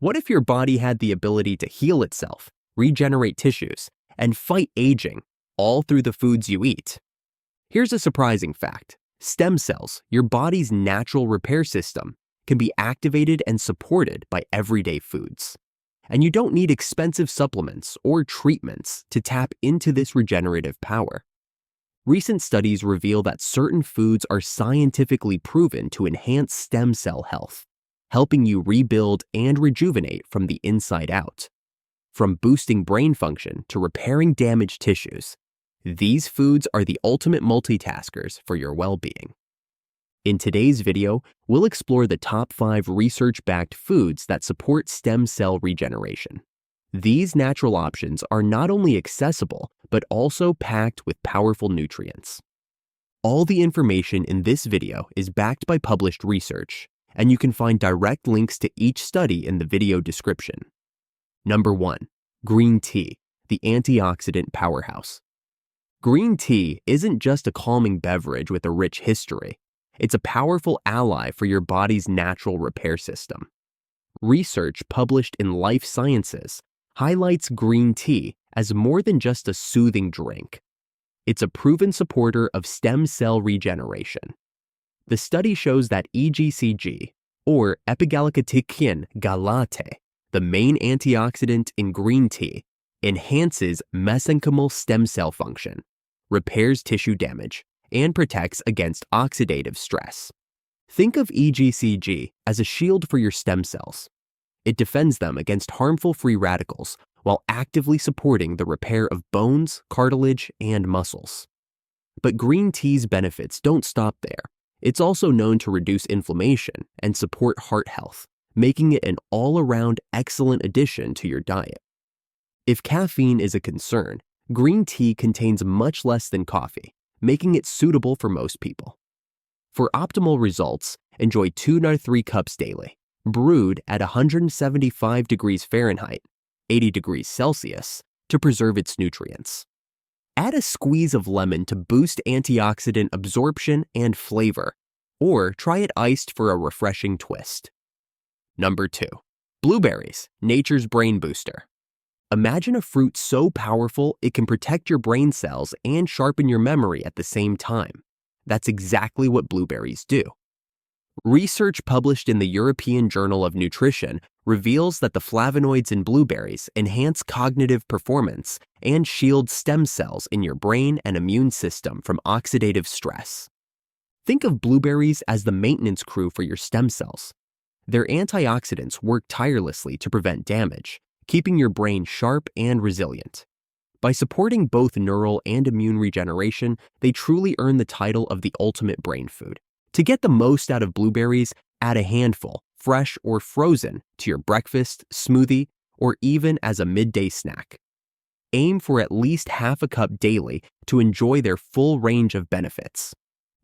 What if your body had the ability to heal itself, regenerate tissues, and fight aging, all through the foods you eat? Here's a surprising fact. Stem cells, your body's natural repair system, can be activated and supported by everyday foods. And you don't need expensive supplements or treatments to tap into this regenerative power. Recent studies reveal that certain foods are scientifically proven to enhance stem cell health, helping you rebuild and rejuvenate from the inside out. From boosting brain function to repairing damaged tissues, these foods are the ultimate multitaskers for your well-being. In today's video, we'll explore the top 5 research-backed foods that support stem cell regeneration. These natural options are not only accessible, but also packed with powerful nutrients. All the information in this video is backed by published research, and you can find direct links to each study in the video description. Number 1. Green tea, the antioxidant powerhouse. Green tea isn't just a calming beverage with a rich history. It's a powerful ally for your body's natural repair system. Research published in Life Sciences highlights green tea as more than just a soothing drink. It's a proven supporter of stem cell regeneration. The study shows that EGCG, or epigallocatechin galate, the main antioxidant in green tea, enhances mesenchymal stem cell function, repairs tissue damage, and protects against oxidative stress. Think of EGCG as a shield for your stem cells. It defends them against harmful free radicals while actively supporting the repair of bones, cartilage, and muscles. But green tea's benefits don't stop there. It's also known to reduce inflammation and support heart health, making it an all-around excellent addition to your diet. If caffeine is a concern, green tea contains much less than coffee, making it suitable for most people. For optimal results, enjoy 2 to 3 cups daily, brewed at 175 degrees Fahrenheit, 80 degrees Celsius, to preserve its nutrients. Add a squeeze of lemon to boost antioxidant absorption and flavor, or try it iced for a refreshing twist. Number 2. Blueberries, nature's brain booster. Imagine a fruit so powerful it can protect your brain cells and sharpen your memory at the same time. That's exactly what blueberries do. Research published in the European Journal of Nutrition reveals that the flavonoids in blueberries enhance cognitive performance and shield stem cells in your brain and immune system from oxidative stress. Think of blueberries as the maintenance crew for your stem cells. Their antioxidants work tirelessly to prevent damage, keeping your brain sharp and resilient. By supporting both neural and immune regeneration, they truly earn the title of the ultimate brain food. To get the most out of blueberries, add a handful, fresh or frozen, to your breakfast, smoothie, or even as a midday snack. Aim for at least half a cup daily to enjoy their full range of benefits.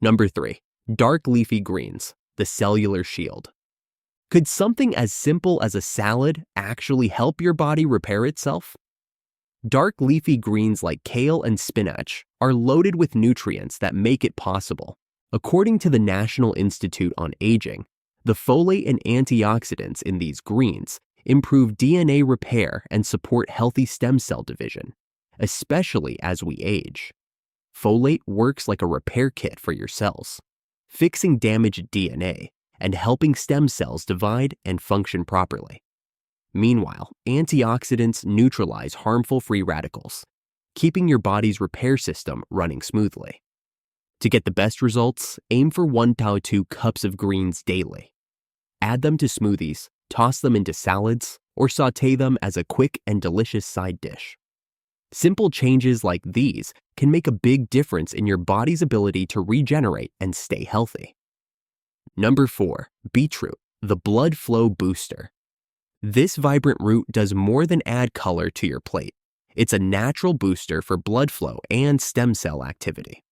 Number 3. Dark leafy greens, the cellular shield. Could something as simple as a salad actually help your body repair itself? Dark leafy greens like kale and spinach are loaded with nutrients that make it possible. According to the National Institute on Aging, the folate and antioxidants in these greens improve DNA repair and support healthy stem cell division, especially as we age. Folate works like a repair kit for your cells, fixing damaged DNA and helping stem cells divide and function properly. Meanwhile, antioxidants neutralize harmful free radicals, keeping your body's repair system running smoothly. To get the best results, aim for 1 to 2 cups of greens daily. Add them to smoothies, toss them into salads, or sauté them as a quick and delicious side dish. Simple changes like these can make a big difference in your body's ability to regenerate and stay healthy. Number 4. Beetroot, the blood flow booster. This vibrant root does more than add color to your plate. It's a natural booster for blood flow and stem cell activity.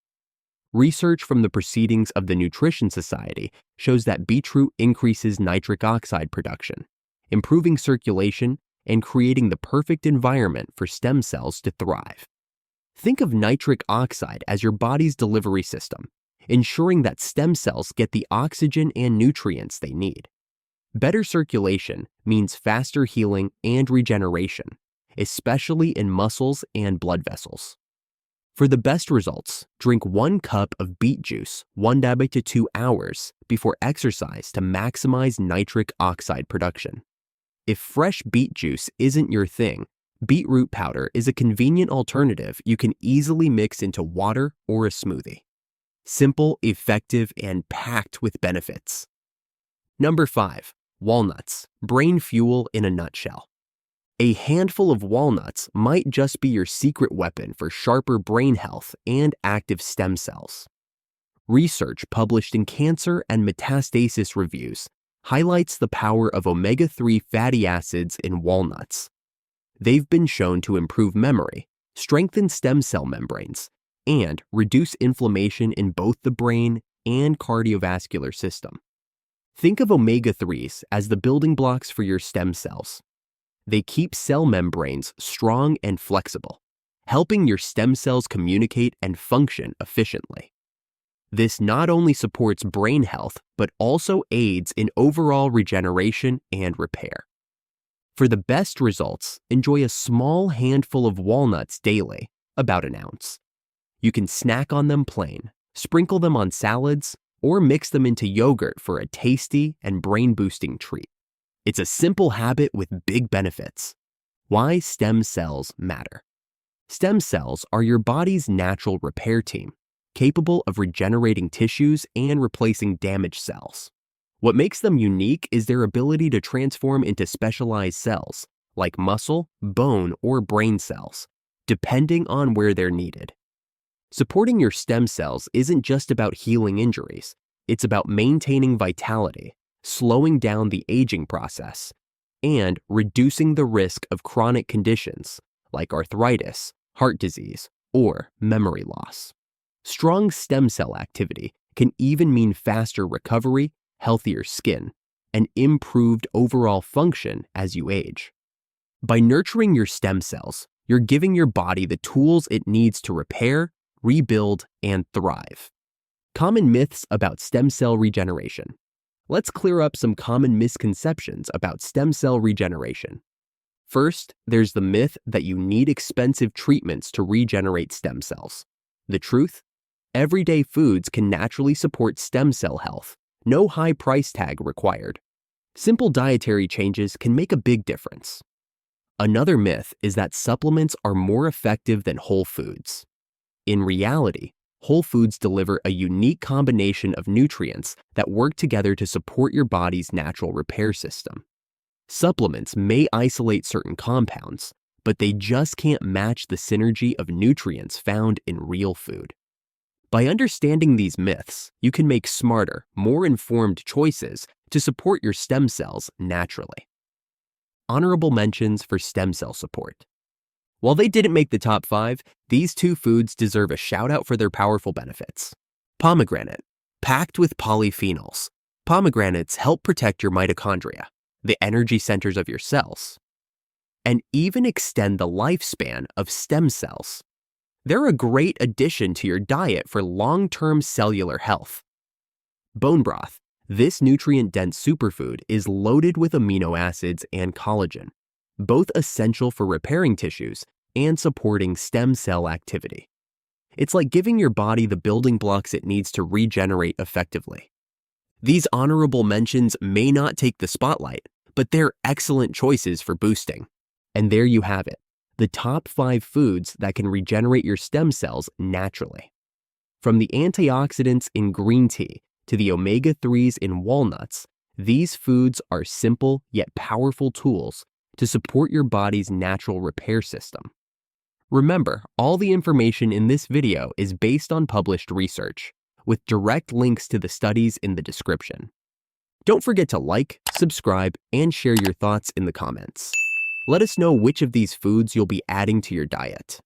Research from the Proceedings of the Nutrition Society shows that beetroot increases nitric oxide production, improving circulation and creating the perfect environment for stem cells to thrive. Think of nitric oxide as your body's delivery system, ensuring that stem cells get the oxygen and nutrients they need. Better circulation means faster healing and regeneration, especially in muscles and blood vessels. For the best results, drink 1 cup of beet juice 1 to 2 hours before exercise to maximize nitric oxide production. If fresh beet juice isn't your thing, beetroot powder is a convenient alternative you can easily mix into water or a smoothie. Simple, effective, and packed with benefits. Number 5. Walnuts, brain fuel in a nutshell. A handful of walnuts might just be your secret weapon for sharper brain health and active stem cells. Research published in Cancer and Metastasis Reviews highlights the power of omega-3 fatty acids in walnuts. They've been shown to improve memory, strengthen stem cell membranes, and reduce inflammation in both the brain and cardiovascular system. Think of omega-3s as the building blocks for your stem cells. They keep cell membranes strong and flexible, helping your stem cells communicate and function efficiently. This not only supports brain health, but also aids in overall regeneration and repair. For the best results, enjoy a small handful of walnuts daily, about an ounce. You can snack on them plain, sprinkle them on salads, or mix them into yogurt for a tasty and brain-boosting treat. It's a simple habit with big benefits. Why stem cells matter. Stem cells are your body's natural repair team, capable of regenerating tissues and replacing damaged cells. What makes them unique is their ability to transform into specialized cells, like muscle, bone, or brain cells, depending on where they're needed. Supporting your stem cells isn't just about healing injuries, it's about maintaining vitality, slowing down the aging process, and reducing the risk of chronic conditions like arthritis, heart disease, or memory loss. Strong stem cell activity can even mean faster recovery, healthier skin, and improved overall function as you age. By nurturing your stem cells, you're giving your body the tools it needs to repair, rebuild, and thrive. Common myths about stem cell regeneration. Let's clear up some common misconceptions about stem cell regeneration. First, there's the myth that you need expensive treatments to regenerate stem cells. The truth? Everyday foods can naturally support stem cell health. No high price tag required. Simple dietary changes can make a big difference. Another myth is that supplements are more effective than whole foods. In reality, whole foods deliver a unique combination of nutrients that work together to support your body's natural repair system. Supplements may isolate certain compounds, but they just can't match the synergy of nutrients found in real food. By understanding these myths, you can make smarter, more informed choices to support your stem cells naturally. Honorable mentions for stem cell support. While they didn't make the top 5, these 2 foods deserve a shout out for their powerful benefits. Pomegranate, packed with polyphenols. Pomegranates help protect your mitochondria, the energy centers of your cells, and even extend the lifespan of stem cells. They're a great addition to your diet for long-term cellular health. Bone broth. This nutrient-dense superfood is loaded with amino acids and collagen, both essential for repairing tissues and supporting stem cell activity. It's like giving your body the building blocks it needs to regenerate effectively. These honorable mentions may not take the spotlight, but they're excellent choices for boosting. And there you have it, the top 5 foods that can regenerate your stem cells naturally. From the antioxidants in green tea to the omega-3s in walnuts, these foods are simple yet powerful tools to support your body's natural repair system. Remember, all the information in this video is based on published research, with direct links to the studies in the description. Don't forget to like, subscribe, and share your thoughts in the comments. Let us know which of these foods you'll be adding to your diet.